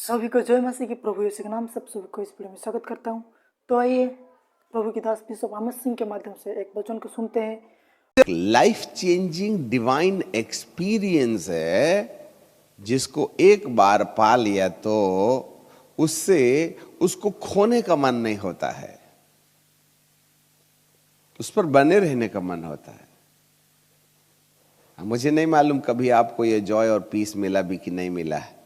सभी को जय मसीह की। प्रभु यीशु के नाम सब सभी को इस वीडियो में स्वागत करता हूं। तो आइए प्रभु की दास बिशप अमित सिंह के माध्यम से एक वचन को सुनते हैं। लाइफ चेंजिंग डिवाइन एक्सपीरियंस है जिसको एक बार पा लिया तो उससे उसको खोने का मन नहीं होता है, उस पर बने रहने का मन होता है। मुझे नहीं मालूम कभी आपको ये जॉय और पीस मिला भी कि नहीं मिला है,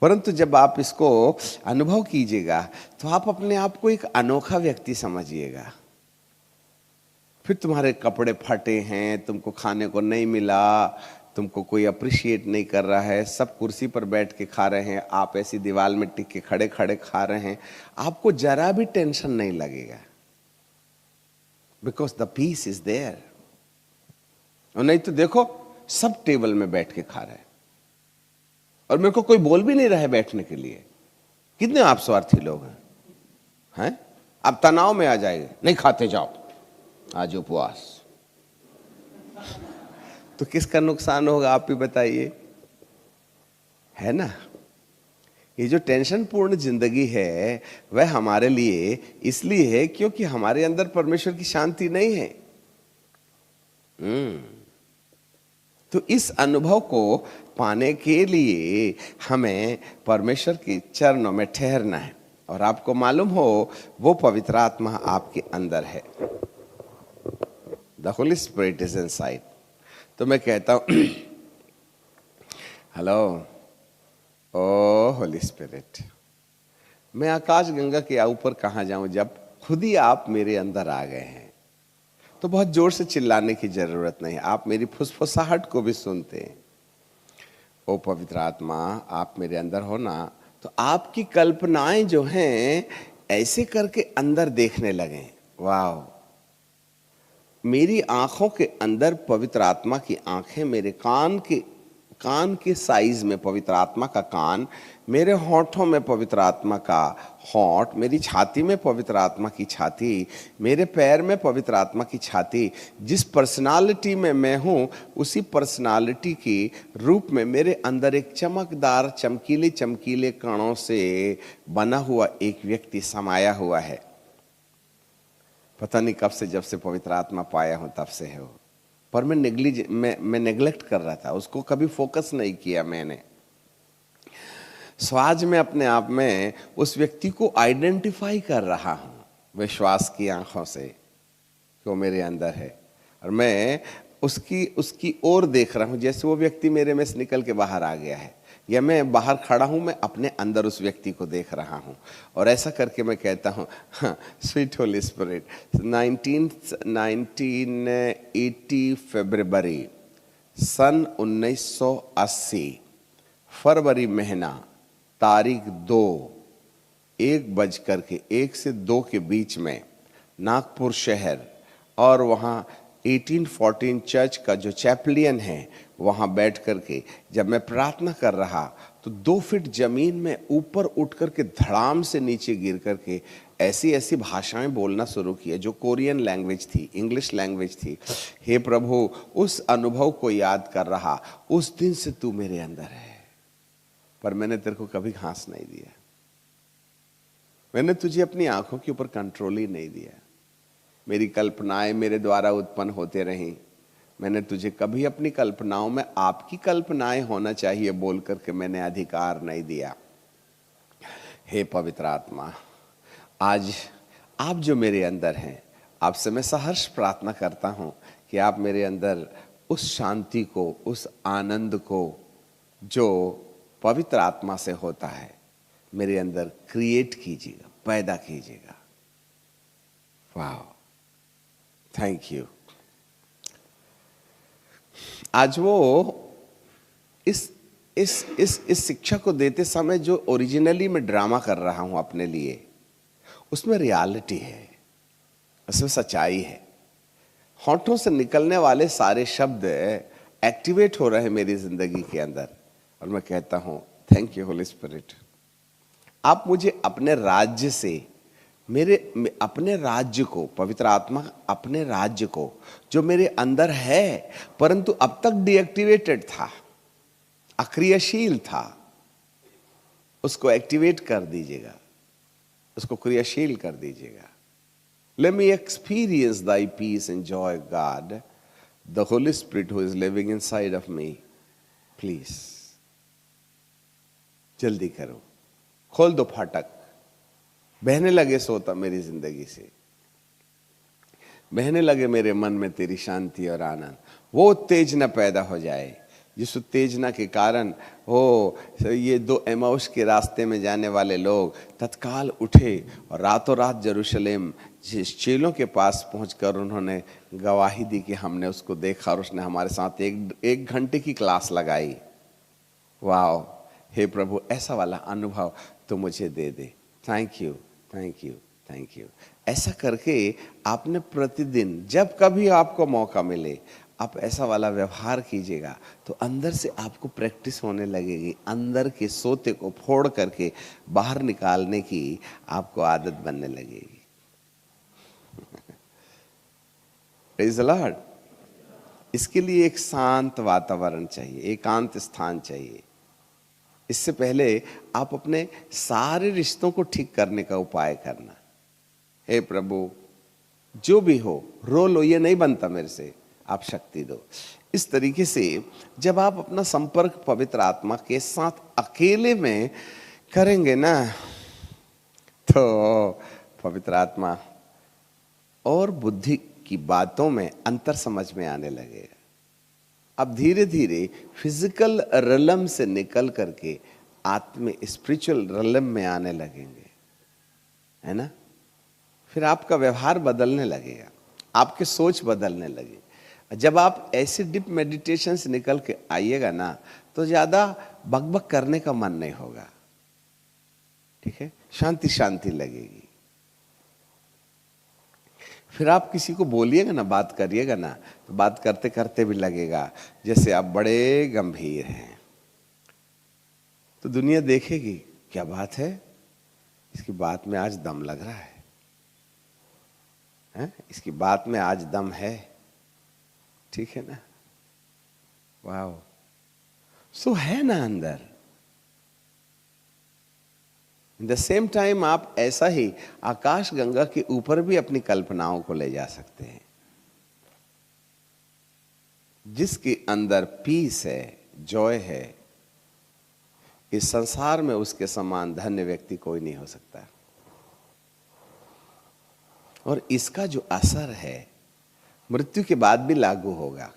परंतु जब आप इसको अनुभव कीजिएगा तो आप अपने आप को एक अनोखा व्यक्ति समझिएगा। फिर तुम्हारे कपड़े फटे हैं, तुमको खाने को नहीं मिला, तुमको कोई अप्रिशिएट नहीं कर रहा है, सब कुर्सी पर बैठ के खा रहे हैं, आप ऐसी दीवार में टिक के खड़े खड़े खा रहे हैं, आपको जरा भी टेंशन नहीं लगेगा, because the peace is there. और नहीं तो देखो सब टेबल में बैठ के खा रहे हैं और मेरे को कोई बोल भी नहीं रहा है बैठने के लिए। कितने आप स्वार्थी लोग हैं? आप तनाव में आ जाएंगे, नहीं खाते जाओ, आज उपवास। तो किसका नुकसान होगा आप भी बताइए, है ना? ये जो टेंशन पूर्ण जिंदगी है वह हमारे लिए इसलिए है क्योंकि हमारे अंदर परमेश्वर की शांति नहीं है। तो इस अनुभव को पाने के लिए हमें परमेश्वर के चरणों में ठहरना है, और आपको मालूम हो वो पवित्र आत्मा आपके अंदर है। The Holi spirit is inside. तो मैं कहता हूं हेलो ओ होली स्पिरिट, मैं आकाश गंगा के ऊपर कहां जाऊं जब खुद ही आप मेरे अंदर आ गए हैं। तो बहुत जोर से चिल्लाने की जरूरत नहीं, आप मेरी फुसफुसाहट को भी सुनते हैं। ओ पवित्र आत्मा, आप मेरे अंदर हो ना, तो आपकी कल्पनाएं जो हैं ऐसे करके अंदर देखने लगे। वाह, मेरी आंखों के अंदर पवित्र आत्मा की आंखें, मेरे कान के साइज में पवित्र आत्मा का कान, मेरे होठों में पवित्र आत्मा का होठ, मेरी छाती में पवित्र आत्मा की छाती, मेरे पैर में पवित्र आत्मा की छाती। जिस पर्सनालिटी में मैं हूँ उसी पर्सनालिटी की रूप में मेरे अंदर एक चमकदार चमकीले चमकीले कणों से बना हुआ एक व्यक्ति समाया हुआ है। पता नहीं कब से, जब से पवित्र आत्मा पाया हूं तब से है वो, पर मैं नेग्लेक्ट कर रहा था, उसको कभी फोकस नहीं किया मैंने। सो आज मैं अपने आप में उस व्यक्ति को आइडेंटिफाई कर रहा हूं विश्वास की आंखों से कि वो मेरे अंदर है, और मैं उसकी ओर देख रहा हूं जैसे वो व्यक्ति मेरे में से निकल के बाहर आ गया है, या मैं बाहर खड़ा हूं, मैं अपने अंदर उस व्यक्ति को देख रहा हूं। और ऐसा करके मैं कहता हूं, हाँ, स्वीट होली स्पिरिट, 1980 फरवरी सन 1980 फरवरी महीना, तारीख 2, 1 से 2 के बीच में नागपुर शहर, और वहाँ 1814 चर्च का जो चैपलियन है वहाँ बैठ करके जब मैं प्रार्थना कर रहा तो 2 फीट जमीन में ऊपर उठ करके धड़ाम से नीचे गिर करके ऐसी ऐसी भाषाएं बोलना शुरू किया जो कोरियन लैंग्वेज थी, इंग्लिश लैंग्वेज थी। हे प्रभु, उस अनुभव को याद कर रहा, उस दिन से तू मेरे अंदर है, पर मैंने तेरे को कभी घास नहीं दिया, मैंने तुझे अपनी आंखों के ऊपर कंट्रोल ही नहीं दिया, मेरी कल्पनाएं मेरे द्वारा उत्पन्न होते रहीं, मैंने तुझे कभी अपनी कल्पनाओं में आपकी कल्पनाएं होना चाहिए बोल करके मैंने अधिकार नहीं दिया। हे पवित्र आत्मा, आज आप जो मेरे अंदर हैं, आपसे मैं सहर्ष प्रार्थना करता हूं कि आप मेरे अंदर उस शांति को, उस आनंद को जो पवित्र आत्मा से होता है मेरे अंदर क्रिएट कीजिएगा, पैदा कीजिएगा। वाह, थैंक यू। आज वो इस शिक्षा को देते समय जो ओरिजिनली मैं ड्रामा कर रहा हूं अपने लिए, उसमें रियलिटी है, उसमें सच्चाई है। होठों से निकलने वाले सारे शब्द एक्टिवेट हो रहे हैं मेरी जिंदगी के अंदर, और मैं कहता हूं थैंक यू होली स्पिरिट। आप मुझे अपने राज्य से, अपने राज्य को, पवित्र आत्मा अपने राज्य को जो मेरे अंदर है परंतु अब तक डीएक्टिवेटेड था, अक्रियाशील था, उसको एक्टिवेट कर दीजिएगा, उसको क्रियाशील कर दीजिएगा। Let me experience thy peace and joy, God, the Holy Spirit who is living inside of me. Please. जल्दी करो, खोल दो फाटक, बहने लगे सोता मेरी जिंदगी से, बहने लगे मेरे मन में तेरी शांति और आनंद। वो उत्तेजना पैदा हो जाए जिस उत्तेजना के कारण ये दो एमाउस के रास्ते में जाने वाले लोग तत्काल उठे और रातों रात यरूशलेम जिस चेलों के पास पहुंचकर उन्होंने गवाही दी कि हमने उसको देखा और उसने हमारे साथ एक घंटे की क्लास लगाई। वाह, हे प्रभु, ऐसा वाला अनुभव तो मुझे दे दे। Thank you, thank you, thank you. ऐसा करके आपने प्रतिदिन जब कभी आपको मौका मिले आप ऐसा वाला व्यवहार कीजिएगा तो अंदर से आपको प्रैक्टिस होने लगेगी, अंदर के सोते को फोड़ करके बाहर निकालने की आपको आदत बनने लगेगी। Praise the Lord. इसके लिए एक शांत वातावरण चाहिए, एकांत स्थान चाहिए। इससे पहले आप अपने सारे रिश्तों को ठीक करने का उपाय करना। हे प्रभु, जो भी हो, रो लो, ये नहीं बनता मेरे से, आप शक्ति दो। इस तरीके से जब आप अपना संपर्क पवित्र आत्मा के साथ अकेले में करेंगे ना, तो पवित्र आत्मा और बुद्धि की बातों में अंतर समझ में आने लगेगा। अब धीरे धीरे फिजिकल रलम से निकल करके आत्म स्पिरिचुअल रलम में आने लगेंगे, है ना। फिर आपका व्यवहार बदलने लगेगा, आपकी सोच बदलने लगेगी। जब आप ऐसे डीप मेडिटेशन से निकल के आइएगा ना तो ज्यादा बकबक करने का मन नहीं होगा, ठीक है, शांति शांति लगेगी। फिर आप किसी को बोलिएगा ना, बात करिएगा ना, तो बात करते करते भी लगेगा जैसे आप बड़े गंभीर हैं। तो दुनिया देखेगी, क्या बात है, इसकी बात में आज दम लग रहा है? इसकी बात में आज दम है, ठीक है ना। वाह, सो है ना अंदर। इन द सेम टाइम आप ऐसा ही आकाश गंगा के ऊपर भी अपनी कल्पनाओं को ले जा सकते हैं। जिसके अंदर पीस है, जॉय है, इस संसार में उसके समान धन्य व्यक्ति कोई नहीं हो सकता। और इसका जो असर है मृत्यु के बाद भी लागू होगा।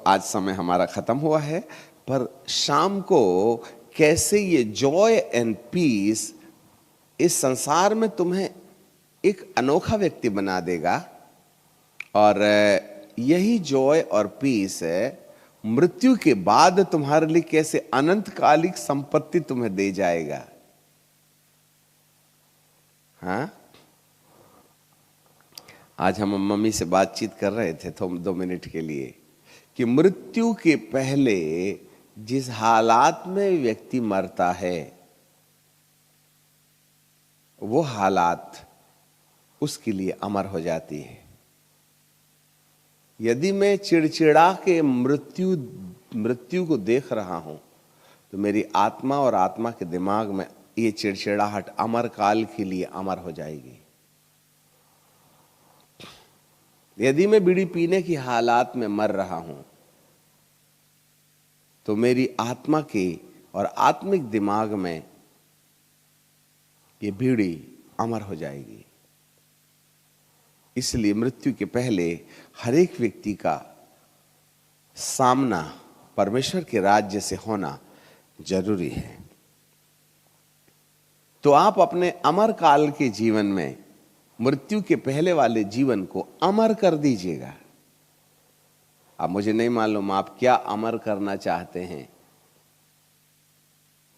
आज समय हमारा खत्म हुआ है, पर शाम को कैसे ये जॉय एंड पीस इस संसार में तुम्हें एक अनोखा व्यक्ति बना देगा, और यही जॉय और पीस है मृत्यु के बाद तुम्हारे लिए कैसे अनंतकालिक संपत्ति तुम्हें दे जाएगा। हाँ, आज हम मम्मी से बातचीत कर रहे थे तो 2 मिनट के लिए कि मृत्यु के पहले जिस हालात में व्यक्ति मरता है वो हालात उसके लिए अमर हो जाती है। यदि मैं चिड़चिड़ा के मृत्यु को देख रहा हूं तो मेरी आत्मा और आत्मा के दिमाग में ये चिड़चिड़ाहट अमर काल के लिए अमर हो जाएगी। यदि मैं बीड़ी पीने की हालात में मर रहा हूं तो मेरी आत्मा के और आत्मिक दिमाग में ये बीड़ी अमर हो जाएगी। इसलिए मृत्यु के पहले हर एक व्यक्ति का सामना परमेश्वर के राज्य से होना जरूरी है। तो आप अपने अमर काल के जीवन में मृत्यु के पहले वाले जीवन को अमर कर दीजिएगा। अब मुझे नहीं मालूम आप क्या अमर करना चाहते हैं।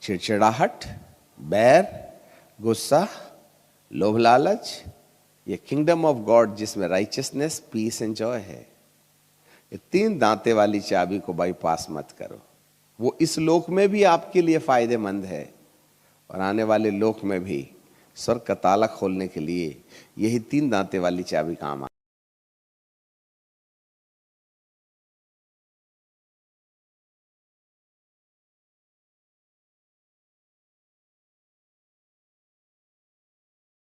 चिड़चिड़ाहट, बैर, गुस्सा, लोभ लालच, ये किंगडम ऑफ गॉड जिसमें राइचियसनेस, पीस एंड जॉय है, ये 3 दांते वाली चाबी को बाईपास मत करो। वो इस लोक में भी आपके लिए फायदेमंद है और आने वाले लोक में भी स्वर्ग का ताला खोलने के लिए यही 3 दांते वाली चाबी काम